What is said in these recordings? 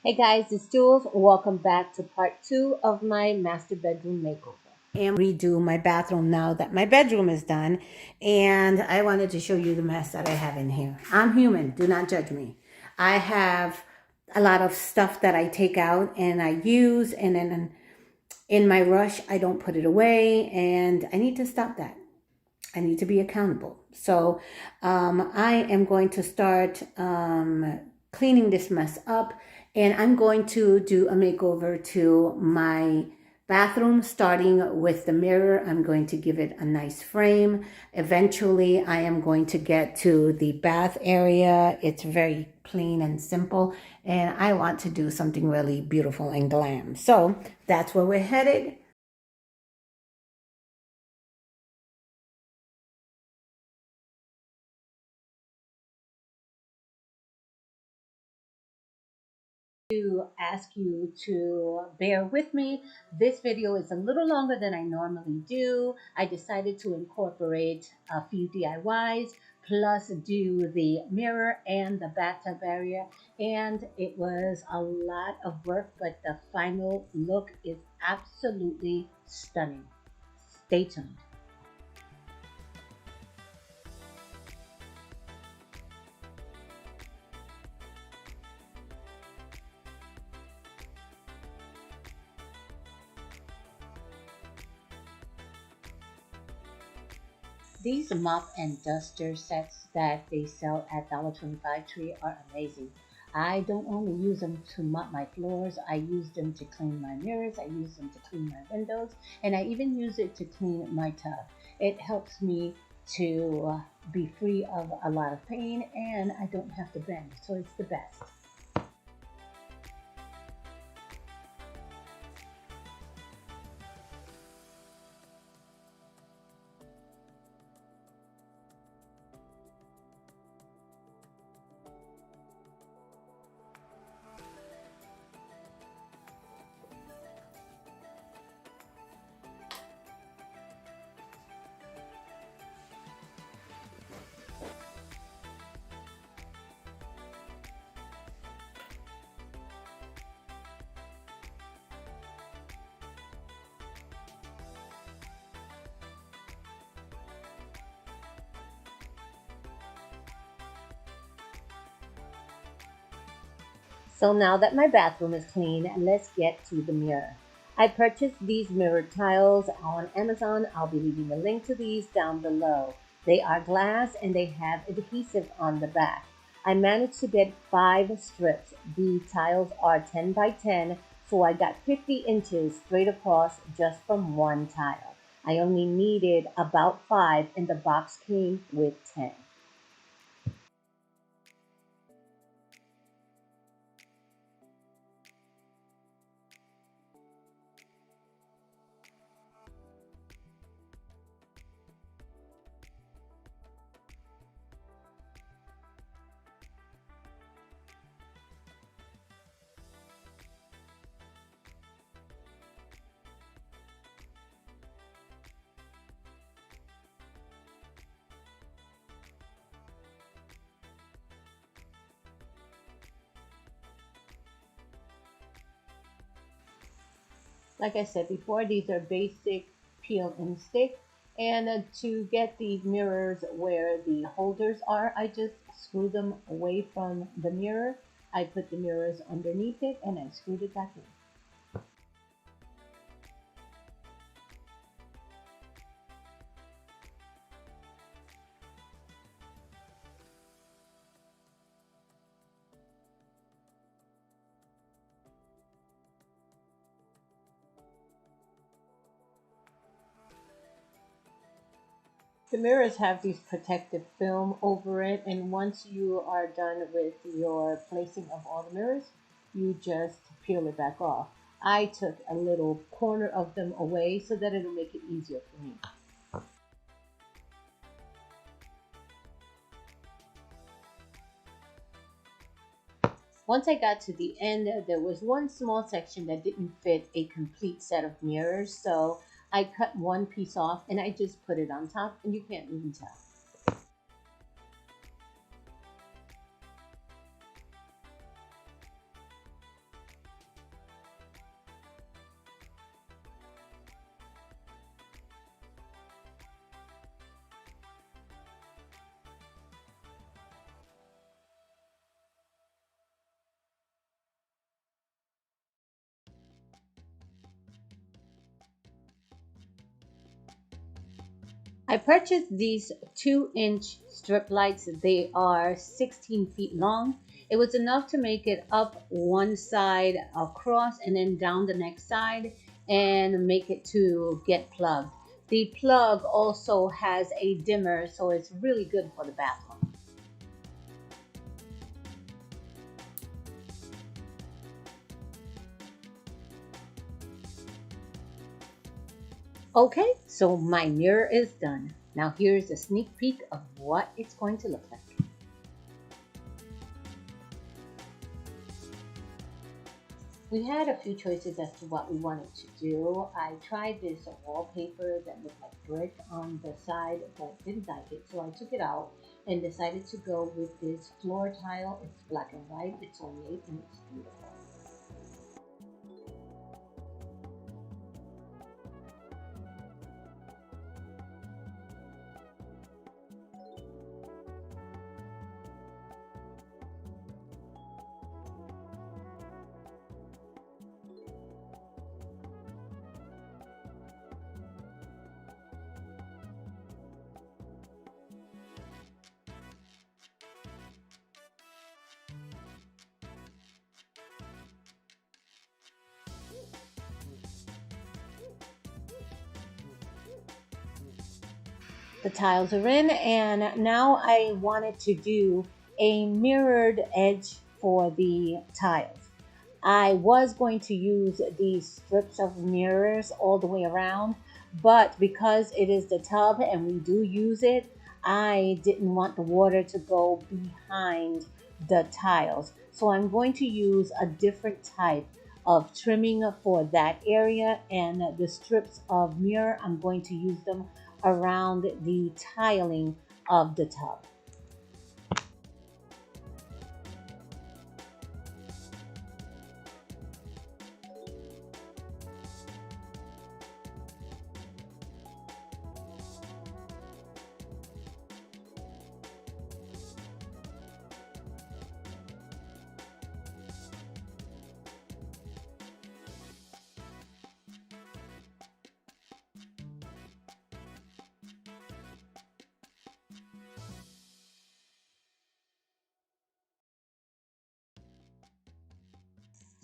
Hey guys, it's Jules. Welcome back to part two of my master bedroom makeover. And redo my bathroom now that my bedroom is done. And I wanted to show you the mess that I have in here. I'm human. Do not judge me. I have a lot of stuff that I take out and I use, and then in my rush, I don't put it away. And I need to stop that. I need to be accountable. So I am going to start cleaning this mess up, and I'm going to do a makeover to my bathroom, starting with the mirror. I'm going to give it a nice frame. Eventually, I am going to get to the bath area. It's very plain and simple, and I want to do something really beautiful and glam. So that's where we're headed. To ask you to bear with me. This video is a little longer than I normally do. I decided to incorporate a few DIYs plus do the mirror and the bathtub area, and it was a lot of work, but the final look is absolutely stunning. Stay tuned. These mop and duster sets that they sell at $1.25 Tree are amazing. I don't only use them to mop my floors, I use them to clean my mirrors, I use them to clean my windows, and I even use it to clean my tub. It helps me to be free of a lot of pain, and I don't have to bend, so it's the best. So now that my bathroom is clean, let's get to the mirror. I purchased these mirror tiles on Amazon. I'll be leaving a link to these down below. They are glass and they have adhesive on the back. I managed to get 5 strips. The tiles are 10 by 10, so I got 50 inches straight across just from one tile. I only needed about 5 and the box came with 10. Like I said before, these are basic peel and stick. And to get the mirrors where the holders are, I just screw them away from the mirror. I put the mirrors underneath it and I screwed it back in. The mirrors have these protective film over it, and once you are done with your placing of all the mirrors, you just peel it back off. I took a little corner of them away so that it'll make it easier for me. Once I got to the end, there was one small section that didn't fit a complete set of mirrors, so I cut one piece off and I just put it on top, and you can't even tell. I purchased these 2-inch strip lights. They are 16 feet long. It was enough to make it up one side across and then down the next side and make it to get plugged. The plug also has a dimmer, so it's really good for the bathroom. Okay, so my mirror is done. Now here's a sneak peek of what it's going to look like. We had a few choices as to what we wanted to do. I tried this wallpaper that looked like brick on the side, but didn't like it, so I took it out and decided to go with this floor tile. It's black and white, it's ornate, and it's beautiful. The tiles are in, and now I wanted to do a mirrored edge for the tiles. I was going to use these strips of mirrors all the way around, but because it is the tub and we do use it, I didn't want the water to go behind the tiles. So I'm going to use a different type of trimming for that area, and the strips of mirror, I'm going to use them around the tiling of the tub.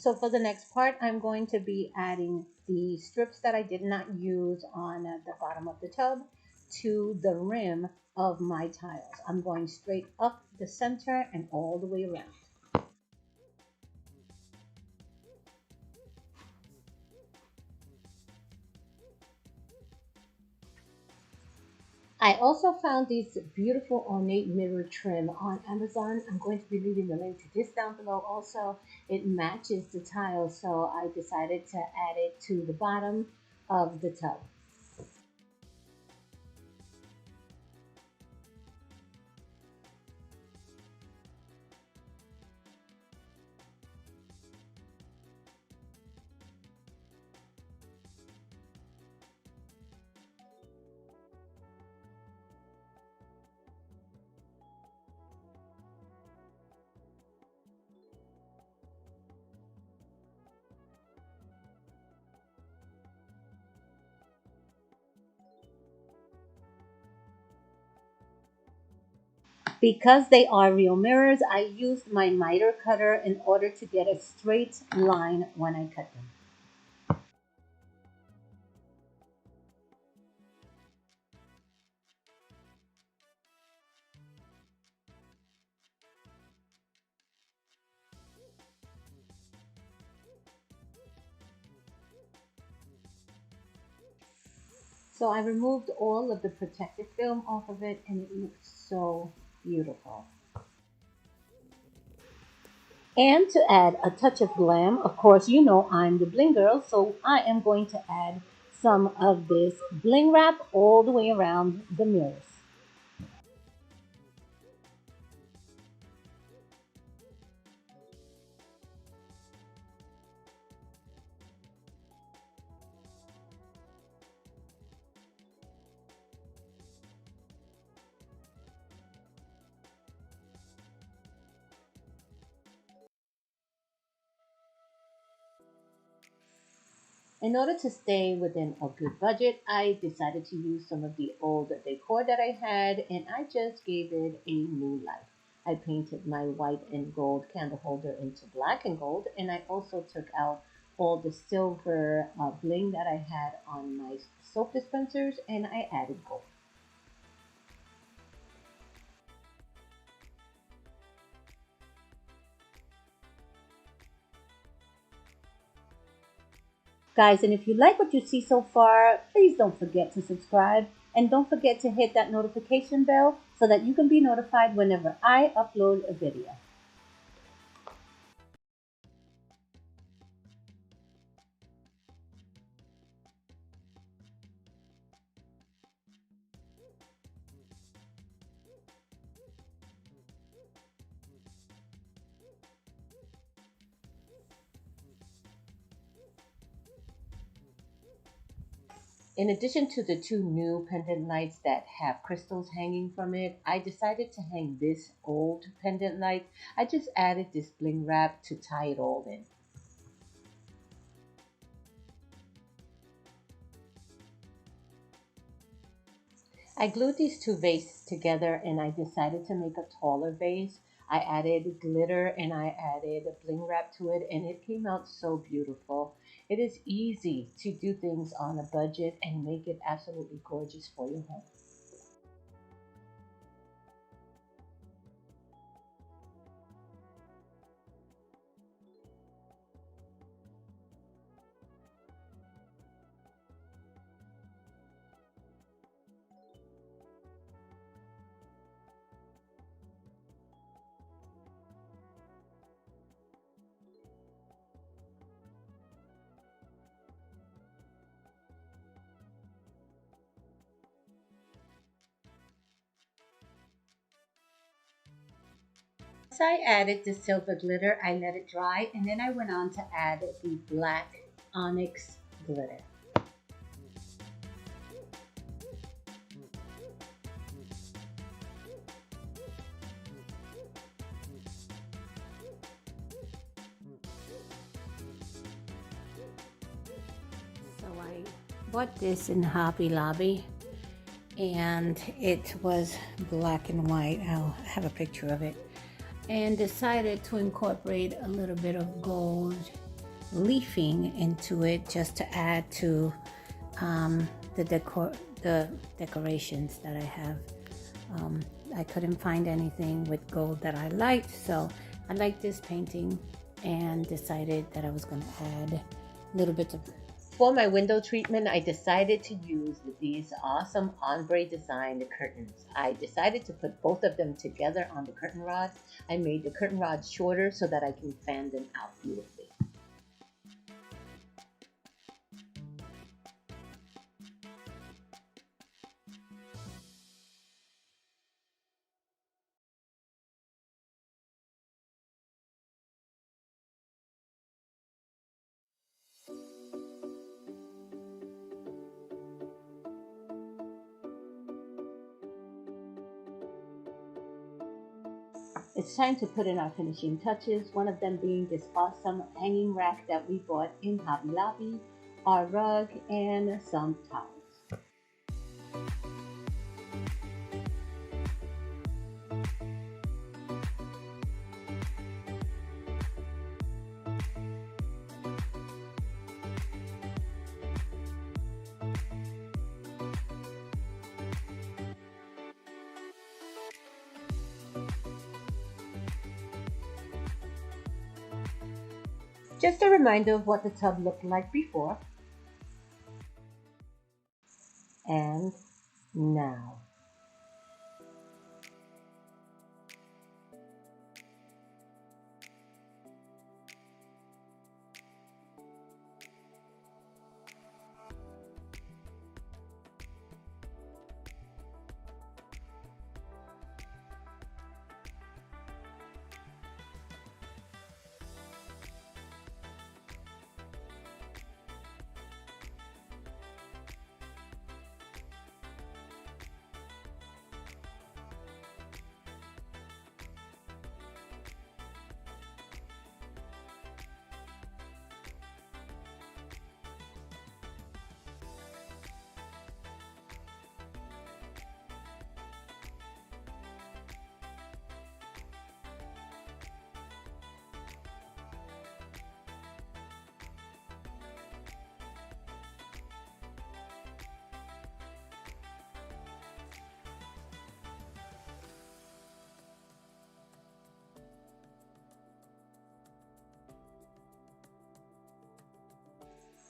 So for the next part, I'm going to be adding the strips that I did not use on the bottom of the tub to the rim of my tiles. I'm going straight up the center and all the way around. I also found this beautiful ornate mirror trim on Amazon. I'm going to be leaving the link to this down below also. It matches the tile, so I decided to add it to the bottom of the tub. Because they are real mirrors, I used my miter cutter in order to get a straight line when I cut them. So I removed all of the protective film off of it, and it looks so beautiful. And to add a touch of glam, of course, you know I'm the bling girl, so I am going to add some of this bling wrap all the way around the mirrors. In order to stay within a good budget, I decided to use some of the old decor that I had and I just gave it a new life. I painted my white and gold candle holder into black and gold, and I also took out all the silver bling that I had on my soap dispensers and I added gold. Guys, and if you like what you see so far, please don't forget to subscribe and don't forget to hit that notification bell so that you can be notified whenever I upload a video. In addition to the two new pendant lights that have crystals hanging from it, I decided to hang this old pendant light. I just added this bling wrap to tie it all in. I glued these two vases together and I decided to make a taller vase. I added glitter and I added a bling wrap to it and it came out so beautiful. It is easy to do things on a budget and make it absolutely gorgeous for your home. Once I added the silver glitter, I let it dry and then I went on to add the black onyx glitter. So I bought this in Hobby Lobby and it was black and white. I'll have a picture of it. And decided to incorporate a little bit of gold leafing into it just to add to the decorations that I have. I couldn't find anything with gold that I liked, so I liked this painting and decided that I was going to add a little bit of. For my window treatment, I decided to use these awesome ombre designed curtains. I decided to put both of them together on the curtain rods. I made the curtain rods shorter so that I can fan them out beautifully. It's time to put in our finishing touches, one of them being this awesome hanging rack that we bought in Hobby Lobby, our rug, and some towels. Just a reminder of what the tub looked like before and now.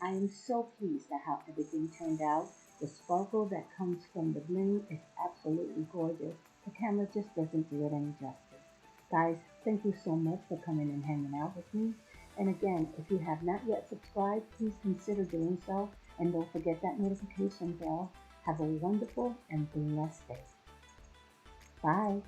I am so pleased at how everything turned out. The sparkle that comes from the bling is absolutely gorgeous. The camera just doesn't do it any justice. Guys, thank you so much for coming and hanging out with me. And again, if you have not yet subscribed, please consider doing so. And don't forget that notification bell. Have a wonderful and blessed day. Bye.